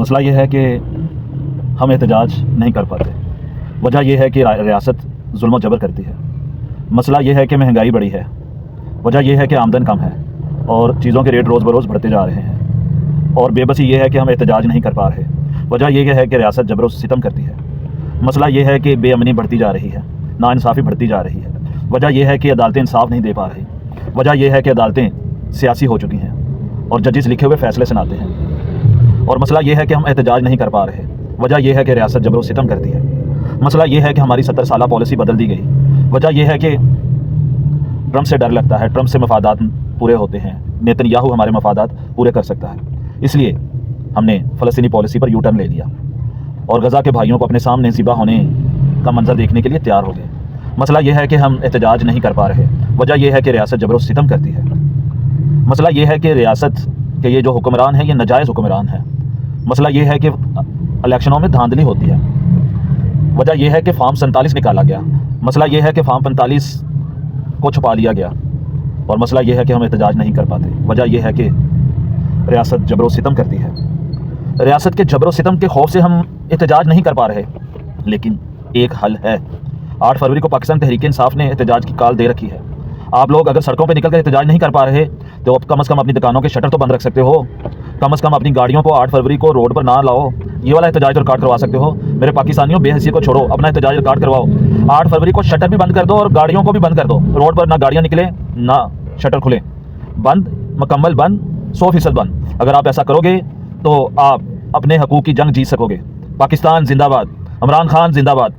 مسئلہ یہ ہے کہ ہم احتجاج نہیں کر پاتے. وجہ یہ ہے کہ ریاست ظلم و جبر کرتی ہے. مسئلہ یہ ہے کہ مہنگائی بڑھی ہے. وجہ یہ ہے کہ آمدن کم ہے اور چیزوں کے ریٹ روز بروز بڑھتے جا رہے ہیں. اور بے بسی یہ ہے کہ ہم احتجاج نہیں کر پا رہے. وجہ یہ ہے کہ ریاست جبر و ستم کرتی ہے. مسئلہ یہ ہے کہ بے امنی بڑھتی جا رہی ہے, ناانصافی بڑھتی جا رہی ہے. وجہ یہ ہے کہ عدالتیں انصاف نہیں دے پا رہی. وجہ یہ ہے کہ عدالتیں سیاسی ہو چکی ہیں اور ججز لکھے ہوئے فیصلے سناتے ہیں. اور مسئلہ یہ ہے کہ ہم احتجاج نہیں کر پا رہے. وجہ یہ ہے کہ ریاست جبر و ستم کرتی ہے. مسئلہ یہ ہے کہ ہماری 70 سالہ پالیسی بدل دی گئی. وجہ یہ ہے کہ ٹرمپ سے ڈر لگتا ہے. ٹرمپ سے مفادات پورے ہوتے ہیں. نیتن یاہو ہمارے مفادات پورے کر سکتا ہے. اس لیے ہم نے فلسطینی پالیسی پر یو ٹرن لے لیا اور غزہ کے بھائیوں کو اپنے سامنے ذبح ہونے کا منظر دیکھنے کے لیے تیار ہو گئے. مسئلہ یہ ہے کہ ہم احتجاج نہیں کر پا رہے. وجہ یہ ہے کہ ریاست جبر و ستم کرتی ہے. مسئلہ یہ ہے کہ ریاست کے یہ جو حکمران ہیں یہ ناجائز حکمران ہیں. مسئلہ یہ ہے کہ الیکشنوں میں دھاندلی ہوتی ہے. وجہ یہ ہے کہ فارم 47 نکالا گیا. مسئلہ یہ ہے کہ فارم 45 کو چھپا لیا گیا. اور مسئلہ یہ ہے کہ ہم احتجاج نہیں کر پاتے. وجہ یہ ہے کہ ریاست جبر و ستم کرتی ہے. ریاست کے جبر و ستم کے خوف سے ہم احتجاج نہیں کر پا رہے. لیکن ایک حل ہے. 8 فروری کو پاکستان تحریک انصاف نے احتجاج کی کال دے رکھی ہے. آپ لوگ اگر سڑکوں پہ نکل کر احتجاج نہیں کر پا رہے تو کم از کم اپنی دکانوں کے شٹر تو بند رکھ سکتے ہو. کم از کم اپنی گاڑیوں کو 8 فروری کو روڈ پر نہ لاؤ. یہ والا احتجاج ریکارڈ کروا سکتے ہو. میرے پاکستانیوں بے حیثیت کو چھوڑو, اپنا احتجاج ریکارڈ کرواؤ. 8 فروری کو شٹر بھی بند کر دو اور گاڑیوں کو بھی بند کر دو. روڈ پر نہ گاڑیاں نکلیں نہ شٹر کھلیں. بند, مکمل بند, 100% بند. اگر آپ ایسا کرو گے تو آپ اپنے حقوق کی جنگ جیت سکو گے. پاکستان زندہ باد. عمران خان زندہ باد.